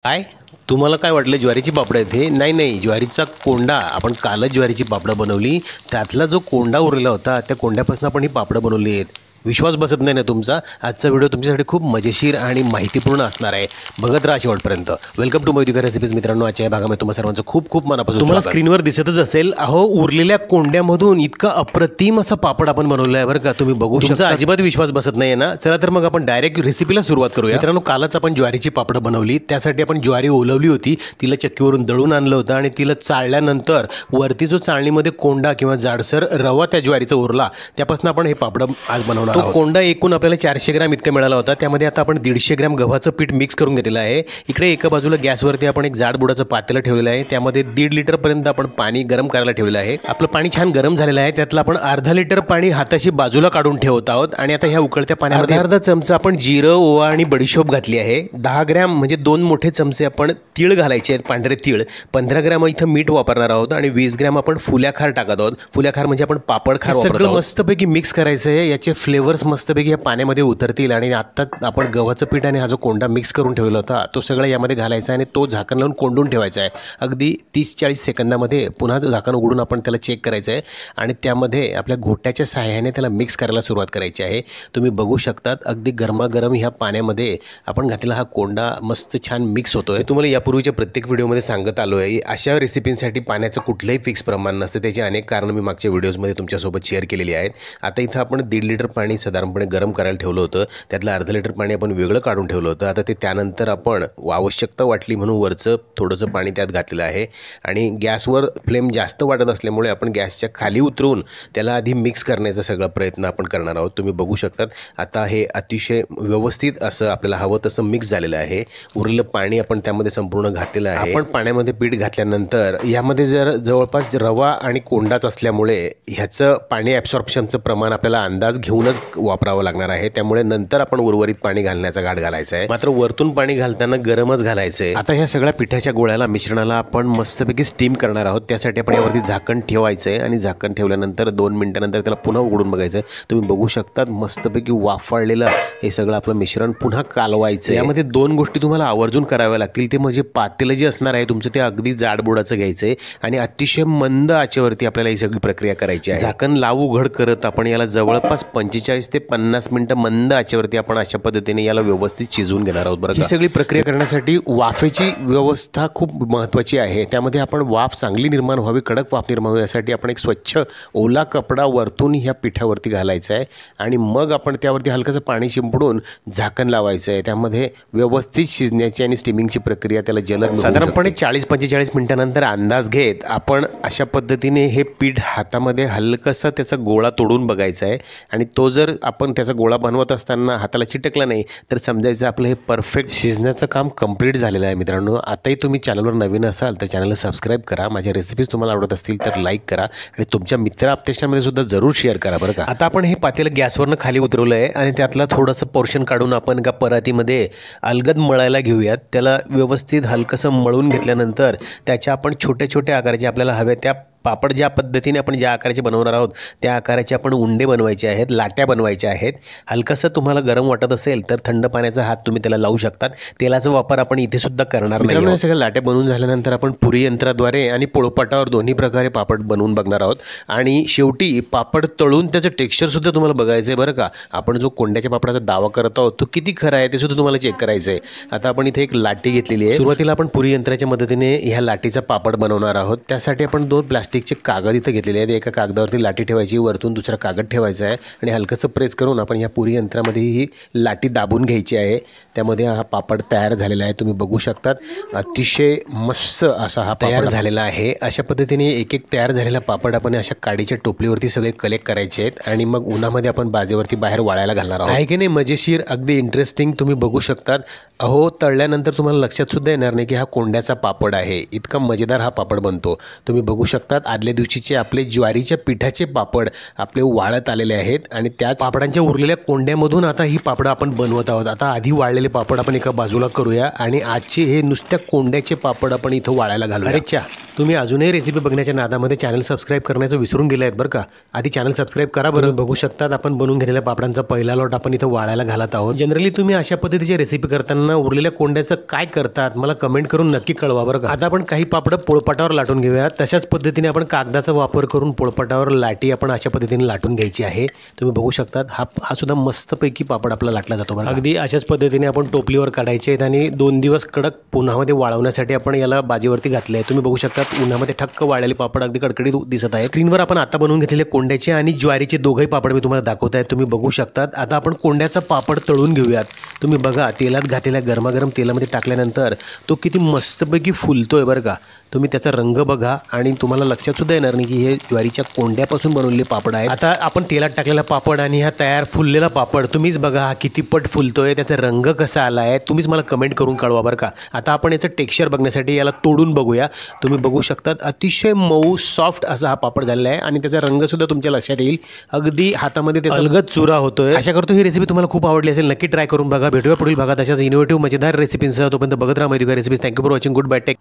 काय तुम्हाला काय वाटलं ज्वारीची पापड आहेत हे? नाही, ज्वारीचा कोंडा आपण कालच ज्वारीची पापडं बनवली. त्यातला जो कोंडा उरलेला होता त्या कोंड्यापासून आपण ही पापडं बनवली आहेत. विश्वास बसत नाही ना तुमचा? आजचा व्हिडिओ तुमच्यासाठी खूप मजेशीर आणि माहितीपूर्ण असणार आहे. बघत राहा शेवटपर्यंत. Welcome to Modikar recipes. मित्रांनो, आजच्या या भागामध्ये तुम्हा सर्वांचं खूप मनापासून तुम्हाला स्क्रीनवर दिसतच असेल. अहो, उरलेल्या कोंड्यामधून इतका अप्रतिम असं पापड आपण बनवलं आहे बरं का. तुम्ही बघू शकता. अजिबात विश्वास बसत नाही ना? चला तर मग आपण डायरेक्ट रेसिपीला सुरुवात करूया. मित्रांनो, कालच आपण ज्वारीची पापडं बनवली. त्यासाठी आपण ज्वारी ओलवली होती, तिला चक्कीवरून दळून आणलं होतं आणि तिला चाळल्यानंतर वरती जो चाळणीमध्ये कोंडा किंवा जाडसर रवा त्या ज्वारीचा उरला, त्यापासून आपण हे पापडं आज बनवणार आहोत. तो कोंडा एकूण आपल्याला 400 ग्रॅम इतका मिळाला होता. त्यामध्ये आता आपण 150 ग्रॅम गव्हाचं पीठ मिक्स करून घेतलेलं आहे. इकडे एका बाजूला गॅसवरती आपण एक जाड बुडाचं पातेलं ठेवलेलं आहे. त्यामध्ये 1.5 लिटरपर्यंत आपण पाणी गरम करायला ठेवलेलं आहे. आपलं पाणी छान गरम झालेलं आहे. त्यातलं आपण अर्धा लिटर पाणी हाताशी बाजूला काढून ठेवत आहोत आणि आता ह्या उकळत्या पाण्यामध्ये अर्धा चमचा आपण जिरं, ओवा आणि बडीशोप घातली आहे. 10 ग्रॅम म्हणजे 2 मोठे चमचे आपण तीळ घालायचे आहेत, पांढरे तीळ. 15 ग्रॅम इथं मीठ वापरणार आहोत आणि 20 ग्रॅम आपण फुल्याखार टाकत आहोत. फुल्याखार म्हणजे आपण पापड खार वापरतो. सगळं मस्तपैकी मिक्स करायचं आहे. याचे फ्लेवर्स मस्तपैकी या पाण्यामध्ये उतरतील आणि आता आपण गव्हाचं पीठ आणि हा जो कोंडा मिक्स करून ठेवलेला होता तो सगळं यामध्ये घालायचा आणि तो झाकण लावून कोंडून ठेवायचा आहे. अगदी 30-40 सेकंदामध्ये पुन्हा झाकण उघडून आपण त्याला चेक करायचं आहे आणि त्यामध्ये आपल्या घोट्याच्या सहाय्याने त्याला मिक्स करायला सुरुवात करायची आहे. तुम्ही बघू शकतात अगदी गरमागरम ह्या पाण्यामध्ये आपण घातलेला हा कोंडा मस्त छान मिक्स होतोय. तुम्हाला यापूर्वीच्या प्रत्येक व्हिडिओमध्ये सांगत आलो आहे, अशा रेसिपींसाठी पाण्याचं कुठलंही फिक्स प्रमाण नसतं. त्याची अनेक कारणं मी मागच्या व्हिडिओजमध्ये तुमच्यासोबत शेअर केलेली आहेत. आता इथं आपण 1.5 लिटर पाणी साधारणपणे गरम करायला ठेवलं होतं. त्यातलं अर्धा लिटर पाणी आपण वेगळं काढून ठेवलं होतं. आता ते त्यानंतर आपण आवश्यकता वाटली म्हणून वरचं थोडंसं पाणी त्यात घातलेलं आहे आणि गॅसवर फ्लेम जास्त वाटत असल्यामुळे आपण गॅसच्या खाली उतरून त्याला आधी मिक्स करण्याचा सगळा प्रयत्न आपण करणार आहोत. तुम्ही बघू शकतात आता हे अतिशय व्यवस्थित असं आपल्याला हवं तसं मिक्स झालेलं आहे. उरलेलं पाणी आपण त्यामध्ये संपूर्ण घातलेलं आहे. आपण पाण्यामध्ये पीठ घातल्यानंतर यामध्ये जर जवळपास रवा आणि कोंडाच असल्यामुळे ह्याचं पाणी ॲब्सॉर्प्शनचं प्रमाण आपल्याला अंदाज घेऊनच वापरावं लागणार आहे. त्यामुळे नंतर आपण उर्वरित पाणी घालण्याचा घाट घालायचा आहे. मात्र वरतून पाणी घालताना गरमच घालायचं आहे. आता ह्या सगळ्या पिठाच्या गोळ्याला मिश्रणाला आपण मस्तपैकी स्टीम करणार आहोत. त्यासाठी आपण यावरती झाकण ठेवायचं आहे आणि झाकण ठेवल्यानंतर 2 मिनिटानंतर त्याला पुन्हा उघडून बघायचं आहे. तुम्ही बघू शकता मस्तपैकी वाफाळलेलं हे सगळं आपलं मिश्रण पुन्हा कालवायचं. यामध्ये 2 गोष्टी तुम्हाला आवर्जून कराव्या लागतील. ते म्हणजे पातेलं जे असणार आहे तुमचं ते अगदी जाडबुडाचं घ्यायचं आहे आणि अतिशय मंद आचेवरती आपल्याला ही सगळी प्रक्रिया करायची आहे. झाकण लावू उघड करत आपण याला जवळपास 45 ते 50 मिनिटं मंद आचेवरती आपण अशा पद्धतीने याला व्यवस्थित शिजवून घेणार आहोत. बरं, ही सगळी प्रक्रिया करण्यासाठी वाफेची व्यवस्था खूप महत्त्वाची आहे. त्यामध्ये आपण वाफ चांगली निर्माण व्हावी, कडक वाफ निर्माण व्हावी यासाठी आपण एक स्वच्छ ओला कपडा वरतून ह्या पिठावरती घालायचा आहे आणि मग आपण त्यावरती हलकंसं पाणी शिंपडून झाकण लावायचं आहे. त्यामध्ये व्यवस्थित शिजण्याची आणि स्टीमिंगची प्रक्रिया त्याला जलद साधारणपणे 40-45 मिनिटानंतर अंदाज घेत आपण अशा पद्धतीने हे पीठ हातामध्ये हलकंसं त्याचा गोळा तोडून बघायचा आहे आणि तो जर आपण त्याचा गोळा बनवत असताना हाताला चिटकला नाही तर समजायचं आपलं हे परफेक्ट शिजण्याचं काम कंप्लीट झालेलं आहे. मित्रांनो, आताही तुम्ही चॅनलवर नवीन असाल तर चॅनलला सबस्क्राईब करा. माझ्या रेसिपीज तुम्हाला आवडत असतील तर लाईक करा आणि तुमच्या मित्र आपत्यामध्ये सुद्धा जरूर शेअर करा बरं का. आता आपण हे पातेलं गॅसवरनं खाली उतरवलं आहे आणि त्यातला थोडंसं पोर्शन काढून आपण एका परातीमध्ये अलगद मळायला घेऊयात. त्याला व्यवस्थित हलकंसं मळून घेतल्यानंतर त्याच्या आपण छोट्या छोट्या आकाराचे आपल्याला हव्या त्या पापड ज्या पद्धतीने आपण ज्या आकाराचे बनवणार आहोत त्या आकाराचे आपण उंडे बनवायचे आहेत, लाट्या बनवायच्या आहेत. हलकंसं तुम्हाला गरम वाटत असेल तर थंड पाण्याचा हात तुम्ही त्याला लावू शकतात. तेलाचा वापर आपण इथे सुद्धा करणार नाही. हे सगळ्या लाट्या बनवून झाल्यानंतर आपण पुरी यंत्राद्वारे आणि पोळपाटावर दोन्ही प्रकारे पापड बनवून बघणार आहोत आणि शेवटी पापड तळून त्याचं टेक्स्चरसुद्धा तुम्हाला बघायचं आहे बरं का. आपण जो कोंड्याच्या पापडाचा दावा करत आहोत तो किती खरा आहे ते सुद्धा तुम्हाला चेक करायचं आहे. आता आपण इथे एक लाटी घेतलेली आहे. सुरुवातीला आपण पुरी यंत्राच्या मदतीने ह्या लाटीचा पापड बनवणार आहोत. त्यासाठी आपण 2 प्लास्टिकचे कागद इथं घेतलेले आहेत. एका कागदावरती लाटी ठेवायची, वरतून दुसरा कागद ठेवायचा आहे आणि हलकंसं प्रेस करून आपण ह्या पुरी यंत्रामध्ये ही लाटी दाबून घ्यायची आहे. त्यामध्ये हा पापड तयार झालेला आहे. तुम्ही बघू शकतात अतिशय मस्त असा हा तयार झालेला आहे. अशा पद्धतीने एक एक तयार झालेला पापड आपण अशा काडीच्या टोपलीवरती सगळे कलेक्ट करायचे आहेत आणि मग उन्हामध्ये आपण बाजेवरती बाहेर वाळायला घालणार आहोत. आहे की नाही मजेशीर, अगदी इंटरेस्टिंग. तुम्ही बघू शकतात. अहो, तळल्यानंतर तुम्हाला लक्षात सुद्धा येणार नाही की हा कोंड्याचा पापड आहे. इतका मजेदार हा पापड बनतो. तुम्ही बघू शकतात शकतात आदल्या दिवशीचे आपले ज्वारीच्या पिठाचे पापड आपले वाळत आलेले आहेत आणि त्याच पापडांच्या उरलेल्या कोंड्यामधून आता ही पापडं आपण बनवत आहोत। आता आधी वाळलेले पापड आपण एका बाजूला करूया आणि आजचे हे नुसत्या कोंड्याचे पापड आपण इथं वाळायला घालूया। अरे च्या, तुम्ही अजूनही रेसिपी बघण्याच्या नादामध्ये चॅनल सबस्क्राईब करण्याचं विसरून गेले आहेत बरं का। आधी चॅनल सबस्क्राईब करा बरं। बघू शकतात आपण बनवून घेतलेल्या पापडांचा पहिला लॉट आपण इथं वाळायला घालत आहोत। जनरली तुम्ही अशा पद्धतीची रेसिपी करताना उरलेल्या कोंड्याचं काय करतात मला कमेंट करून नक्की कळवा बरं का। आता आपण काही पापड पोळपाटावर लाटून घेऊया। तशाच पद्धतीने आपण कागदाचा वापर करून पोळपाटावर लाटी आपण अशा पद्धतीने लाटून घ्यायची आहे। तुम्ही बघू शकतात हा सुद्धा मस्तपैकी पापड आपला लाटला जातो बरं। अगदी अशाच पद्धतीने आपण टोपलीवर काढायचे आहेत आणि 2 दिवस कडक उन्हामध्ये वाळवण्यासाठी आपण याला बाजीवरती घातले आहे। तुम्ही बघू शकतात उन्हामध्ये ठक्क वाळलेले पापड अगदी कडकडीत दिसत आहे। स्क्रीनवर आपण आता बनवून घेतलेले कोंड्याचे आणि ज्वारीचे दोघंही पापड मी तुम्हाला दाखवत आहे, तुम्ही बघू शकतात। आता आपण कोंड्याचा पापड तळून घेऊयात। तुम्ही बघा तेलात घातलेल्या गरमागरम तेलामध्ये टाकल्यानंतर तो किती मस्तपैकी फुलतोय बरं का। तुम्ही त्याचा रंग बघा आणि तुम्हाला लक्षात सुद्धा येणार नाही की हे ज्वारीच्या कोंड्यापासून बनवलेले पापड आहेत। आता आपण तेलात टाकलेला पापड आणि हा तयार फुललेला पापड तुम्हीच बघा हा किती पट फुलतोय, त्याचा रंग कसा आला आहे तुम्हीच मला कमेंट करून कळवा बरं का। आता आपण याचं टेक्स्चर बघण्यासाठी याला तोडून बघूया। तुम्ही बघू शकतात अतिशय मऊ सॉफ्ट असा हा पापड झालेला आहे आणि त्याचा रंग सुद्धा तुमच्या लक्षात येईल, अगदी हातामध्ये त्याचा अलगद चुरा होतोय। आशा करतो ही रेसिपी तुम्हाला खूप आवडली असेल, नक्की ट्राय करून बघा। भेटूया पुढील भागात अशाच इनोव्हेटिव्ह मजेदार रेसिपींसह। तोपर्यंत बघत राहा माहिती recipes. Thank you for watching, good bye, take